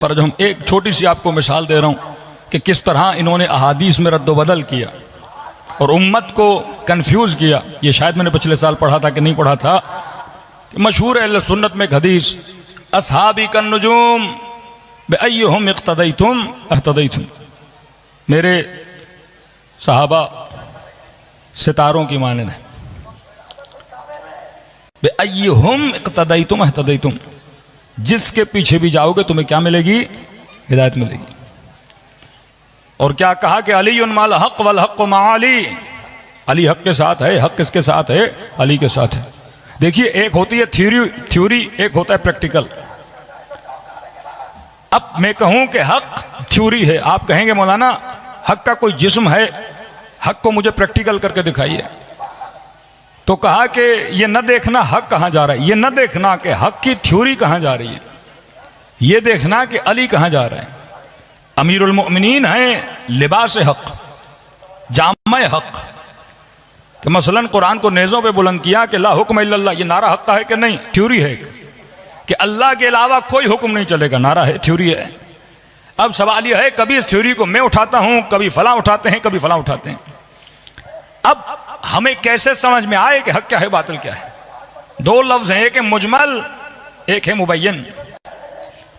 पर जो हम एक छोटी सी आपको मिसाल दे रहा हूं कि किस तरह इन्होंने अहादीस में रद्दोबदल किया और उम्मत को कंफ्यूज किया। ये शायद मैंने पिछले साल पढ़ा था कि नहीं पढ़ा था कि मशहूर है अहले सुन्नत में एक हदीस, असहाबी कन नुजूम बिअय्युहुम इक्तदैतुम अहतदैतुम। मेरे सहाबा सितारों की मानद है। बिअय्युहुम इक्तदैतुम अहतदैतुम, जिसके पीछे भी जाओगे तुम्हें क्या मिलेगी? हिदायत मिलेगी। और क्या कहा कि अली माल हक वल हक मा अली, अली हक के साथ है। हक किसके साथ है? अली के साथ है। देखिए, एक होती है थ्योरी, एक होता है प्रैक्टिकल। अब मैं कहूं कि हक थ्योरी है, आप कहेंगे मौलाना हक का कोई जिस्म है, हक को मुझे प्रैक्टिकल करके दिखाइए। तो कहा कि ये न देखना हक कहां जा रहा है, ये न देखना कि हक की थ्योरी कहां जा रही है, ये देखना कि अली कहां जा रहा है। अमीरुल मोमिनीन है, लिबास हक, जामा हक। कि मसलन कुरान को नेज़ों पे बुलंद किया कि ला हुक्म इल्लल्लाह, ये नारा हक का है कि नहीं? थ्योरी है कि अल्लाह के अलावा कोई हुक्म नहीं चलेगा, नारा है, थ्योरी है। अब सवाल यह है, कभी इस थ्योरी को मैं उठाता हूं, कभी फलां उठाते हैं, कभी फलां उठाते हैं। अब हमें कैसे समझ में आए कि हक क्या है, बातिल क्या है? दो लफ्ज हैं, एक है मुजमल, एक है मुबय्यन।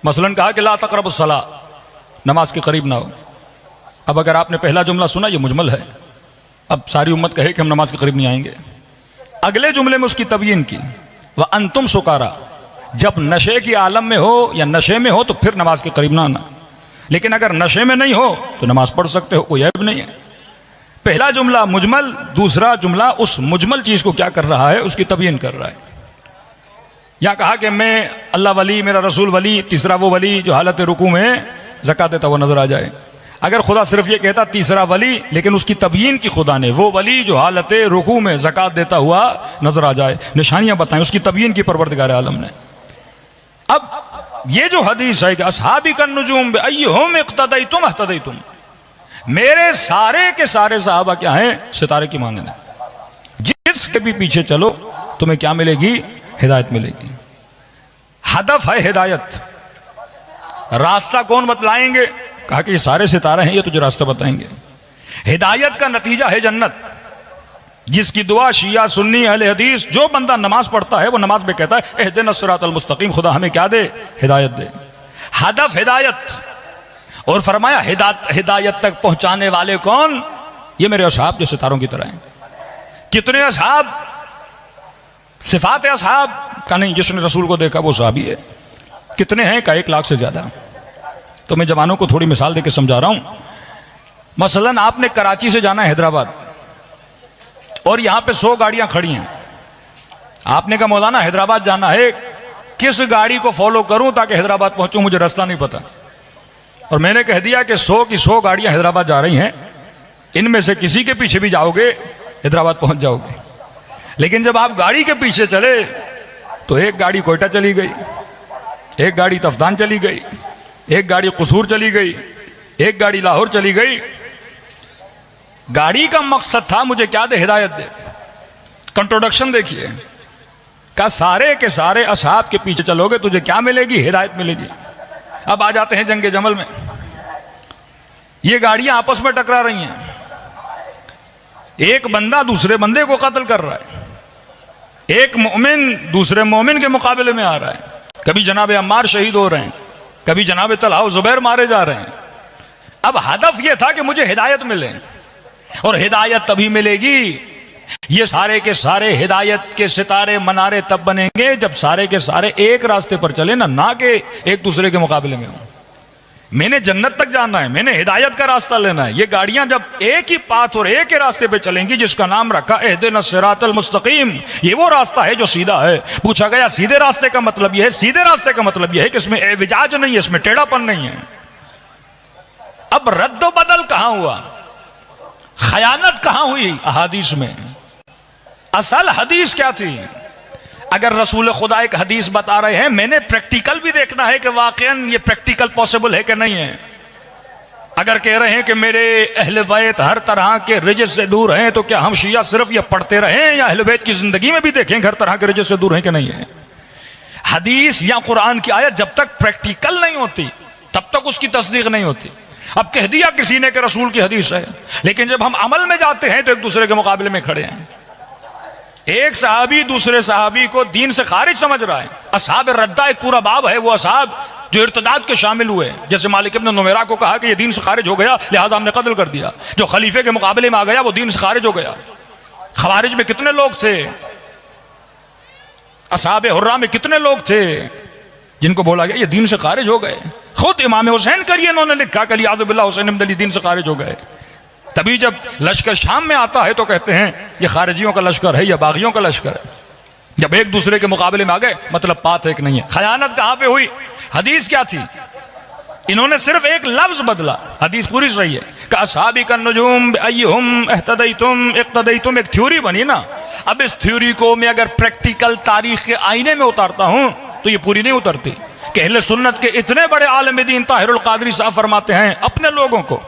मसलन कहा कि ला तक़रबुस सला, नमाज के करीब ना हो। अब अगर आपने पहला जुमला सुना, ये मुजमल है, अब सारी उम्मत कहे कि हम नमाज के करीब नहीं आएंगे। अगले जुमले में उसकी तबयीन की, वह अंतुम सुकारा, जब नशे की आलम में हो या नशे में हो तो फिर नमाज के करीब ना आना, लेकिन अगर नशे में नहीं हो तो नमाज पढ़ सकते हो, कोई ऐब नहीं है। पहला जुमला मुजमल, दूसरा जुमला उस मुजमल चीज को क्या कर रहा है, उसकी तबयीन कर रहा है। या कहा कि मैं अल्लाह वली, मेरा रसूल वली, तीसरा वो वली जो हालत रुकू में ज़कात देता हुआ नजर आ जाए। अगर खुदा सिर्फ ये कहता तीसरा वली, लेकिन उसकी तबयीन की खुदा ने, वो वली जो हालत रुकू में ज़कात देता हुआ नजर आ जाए, निशानियां बताएं, उसकी तबयीन की परवरदिगार आलम ने। अब ये जो हदीस है कि असहाबी कन नुजूम बिअय्युहुम इक्तदैतुम अहतदैतुम, मेरे सारे के सारे सहाबा क्या हैं? सितारे की मानद है। जिसके भी पीछे चलो तुम्हें क्या मिलेगी? हिदायत मिलेगी। हदफ है हिदायत। रास्ता कौन बतलाएंगे? कहा कि ये सारे सितारे हैं, ये तुझे रास्ता बताएंगे। हिदायत का नतीजा है जन्नत। जिसकी दुआ शिया सुन्नी अहले हदीस, जो बंदा नमाज पढ़ता है वो नमाज में कहता है इहदिनस सिरातल मुस्तकीम, खुदा हमें क्या दे? हिदायत दे। हदफ हिदायत। और फरमाया हिदायत तक पहुंचाने वाले कौन? ये मेरे असहाब जो सितारों की तरह हैं। कितने असहाब? सिफात असहाब का नहीं, जिसने रसूल को देखा वो सहाबी है। कितने हैं? का 1 लाख से ज्यादा। तो मैं जवानों को थोड़ी मिसाल देकर समझा रहा हूं। मसलन आपने कराची से जाना है हैदराबाद और यहां पे 100 गाड़ियां खड़ी हैं। आपने कहा मौलाना हैदराबाद जाना है, किस गाड़ी को फॉलो करूं ताकि हैदराबाद पहुंचूं? मुझे रास्ता नहीं पता। और मैंने कह दिया कि 100 की 100 गाड़ियां हैदराबाद जा रही हैं, इनमें से किसी के पीछे भी जाओगे हैदराबाद पहुंच जाओगे। लेकिन जब आप गाड़ी के पीछे चले तो एक गाड़ी कोयटा चली गई, एक गाड़ी तफ्तान चली गई, एक गाड़ी कसूर चली गई, एक गाड़ी लाहौर चली गई। गाड़ी का मकसद था मुझे क्या दे? हिदायत दे। कंट्रोडक्शन देखिए, का सारे के सारे असहाब के पीछे चलोगे तुझे क्या मिलेगी? हिदायत मिलेगी। अब आ जाते हैं जंगे जमल में। ये गाड़ियां आपस में टकरा रही हैं, एक बंदा दूसरे बंदे को कत्ल कर रहा है, एक मोमिन दूसरे मोमिन के मुकाबले में आ रहा है। कभी जनाब अम्मार शहीद हो रहे हैं, कभी जनाब तलहा जुबैर मारे जा रहे हैं। अब हदफ यह था कि मुझे हिदायत मिले, और हिदायत तभी मिलेगी, ये सारे के सारे हिदायत के सितारे मनारे तब बनेंगे जब सारे के सारे एक रास्ते पर चले, ना कि एक दूसरे के मुकाबले में हो। मैंने जन्नत तक जाना है, मैंने हिदायत का रास्ता लेना है। ये गाड़ियां जब एक ही पाथ और एक ही रास्ते पे चलेंगी जिसका नाम रखा इहदिनस सिरातल मुस्तकीम, ये वो रास्ता है जो सीधा है। पूछा गया सीधे रास्ते का मतलब यह है? सीधे रास्ते का मतलब यह है कि इसमें एविजाज नहीं है, इसमें टेढ़ापन नहीं है। अब रद्द बदल कहां हुआ? खयानत कहां हुई? अहादीस में। असल हदीस क्या थी? अगर रसूल खुदा एक हदीस बता रहे हैं, मैंने प्रैक्टिकल भी देखना है कि वाकईन ये प्रैक्टिकल पॉसिबल है कि नहीं है। अगर कह रहे हैं कि मेरे अहले बैत हर तरह के रिजिस से दूर हैं, तो क्या हम शिया सिर्फ ये पढ़ते रहें या अहले बैत की जिंदगी में भी देखें हर तरह के रिजिस से दूर हैं कि नहीं है? हदीस या कुरान की आयत जब तक प्रैक्टिकल नहीं होती तब तक उसकी तस्दीक नहीं होती। अब कह दिया किसी ने कि रसूल की हदीस है, लेकिन जब हम अमल में जाते हैं तो एक दूसरे के मुकाबले में खड़े हैं। एक सहाबी दूसरे सहाबी को दीन से खारिज समझ रहा है। असहाब रद्दा एक पूरा बाब है, वो असहाब जो इर्तदाद के शामिल हुए, जैसे मालिक इब्न नुमैरा को कहा कि ये दीन से खारिज हो गया लिहाजा हमने कत्ल कर दिया। जो खलीफे के मुकाबले में आ गया वो दीन से खारिज हो गया। खवारिज में कितने लोग थे, असहाब हुर्रा में कितने लोग थे जिनको बोला गया ये दीन से खारिज हो गए। खुद इमाम हुसैन के लिए इन्होंने लिखा कि लियाज़ुबिल्लाह हुसैन इब्न अली दीन से खारिज हो गए। तभी जब लश्कर शाम में आता है तो कहते हैं ये खारिजियों का लश्कर है या बागियों का लश्कर है। जब एक दूसरे के मुकाबले में आ गए मतलब बात एक नहीं है। खयानत कहां पे हुई? हदीस क्या थी? इन्होंने सिर्फ एक लफ्ज बदला, हदीस पूरी सही है कि असहाबी का नजूम अय्युहुम इह्तदैतुम इक्तदैतुम, एक थ्योरी बनी ना। अब इस थ्योरी को मैं अगर प्रैक्टिकल तारीख के आईने में उतारता हूं तो ये पूरी नहीं उतरती। कि अहले सुन्नत के इतने बड़े आलिम दीन ताहिरुल कादरी साहब फरमाते हैं अपने लोगों को,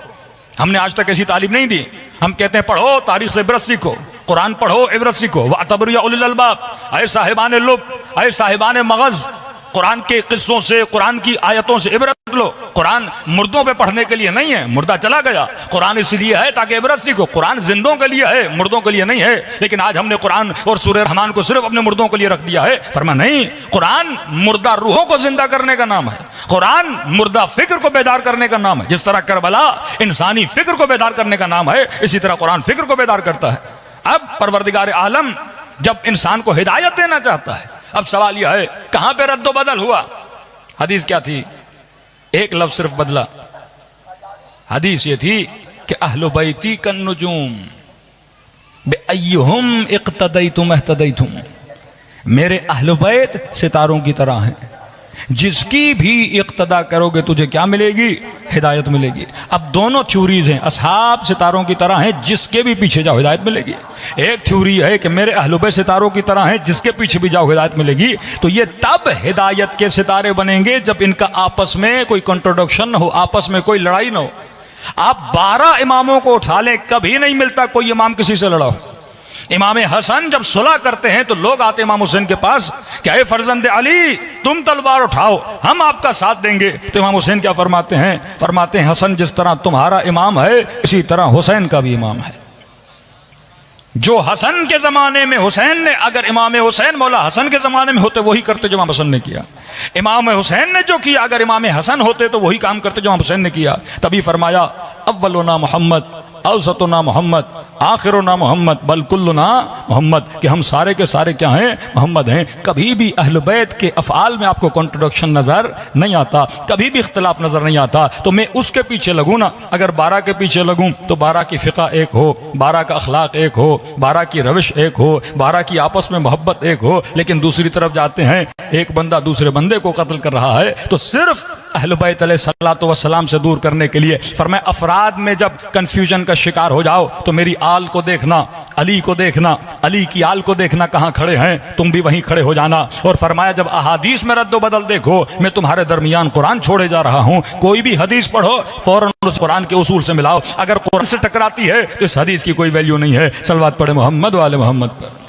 हमने आज तक ऐसी तालीम नहीं दी, हम कहते हैं पढ़ो तारीख से इबरत सीखो, कुरान पढ़ो इबरत सीखो, वातबरू या उलिल अलबाब, अय साहिबान लुब, अय साहिबान मगज, कुरान के किस्सों से कुरान की आयतों से इबरत लो। कुरान मुर्दों पे पढ़ने के लिए नहीं है, मुर्दा चला गया, कुरान इसलिए है ताकि इबरत सीखो। कुरान जिंदों के लिए है, मुर्दों के लिए नहीं है। लेकिन आज हमने कुरान और सूरह रहमान को सिर्फ अपने मुर्दों के लिए रख दिया है। फरमा नहीं, कुरान मुर्दा रूहों को जिंदा करने का नाम है, कुरान मुर्दा फिक्र को बेदार करने का नाम है। जिस तरह करबला इंसानी फिक्र को बेदार करने का नाम है, इसी तरह कुरान फिक्र को बेदार करता है। अब परवरदिगार आलम जब इंसान को हिदायत देना चाहता है, अब सवाल यह है कहां पे रद्दो बदल हुआ? हदीस क्या थी? एक लफ्ज सिर्फ बदला। हदीस ये थी कि अहलु बैती कन नुजूम बिअय्युहुम इक्तदैतुम इह्तदैतुम, मेरे अहलु बैत सितारों की तरह हैं, जिसकी भी इक्तदा करोगे तुझे क्या मिलेगी? हिदायत मिलेगी। अब दोनों थ्योरीज हैं, असहाब सितारों की तरह हैं, जिसके भी पीछे जाओ हिदायत मिलेगी। एक थ्योरी है कि मेरे अहले बैत सितारों की तरह हैं, जिसके पीछे भी जाओ हिदायत मिलेगी। तो ये तब हिदायत के सितारे बनेंगे जब इनका आपस में कोई कंट्रोडक्शन न हो, आपस में कोई लड़ाई न हो। आप 12 इमामों को उठा लें, कभी नहीं मिलता कोई इमाम किसी से लड़ा हो। इमाम हसन जब सुलह करते हैं तो लोग आते इमाम हुसैन के पास, क्या है फर्जंद अली तुम तलवार उठाओ हम आपका साथ देंगे। तो इमाम हुसैन क्या फरमाते हैं? फरमाते हैं हसन जिस तरह तुम्हारा इमाम है इसी तरह हुसैन का भी इमाम है। जो हसन के जमाने में हुसैन ने, अगर इमाम हुसैन मौला हसन के जमाने में होते वही करते जो इमाम हसन ने किया। इमाम हुसैन ने जो किया अगर इमाम हसन होते तो वही काम करते जो इमाम हुसैन ने किया। तभी फरमाया अव्वलुना मोहम्मद औसतुना मोहम्मद आखिरुना मोहम्मद बल कुल्लुना मोहम्मद, कि हम सारे के सारे क्या हैं? मोहम्मद हैं। कभी भी अहल बैत के अफ़आल में आपको कॉन्ट्रोडक्शन नजर नहीं आता, कभी भी इख्तिलाफ नजर नहीं आता। तो मैं उसके पीछे लगूँ ना, अगर 12 के पीछे लगूँ तो 12 की फ़िक़ा एक हो, 12 का अखलाक एक हो, 12 की रविश एक हो, 12 की आपस में मोहब्बत एक हो। लेकिन दूसरी तरफ जाते हैं एक बंदा दूसरे बंदे को कत्ल कर रहा है, तो सिर्फ अहले बैत अलैहिस्सलातु वस्सलाम से दूर करने के लिए। फरमाया अफराद में जब कंफ्यूजन का शिकार हो जाओ तो मेरी आल को देखना, अली को देखना, अली की आल को देखना, कहां खड़े हैं तुम भी वहीं खड़े हो जाना। और फरमाया जब अहादीस में रद्दो बदल देखो, मैं तुम्हारे दरमियान कुरान छोड़े जा रहा हूं, कोई भी हदीस पढ़ो फौरन उस कुरान के उसूल से मिलाओ। अगर कुरान से टकराती है तो इस हदीस की कोई वैल्यू नहीं है। सलवात पढ़े मोहम्मद वाले मोहम्मद पर।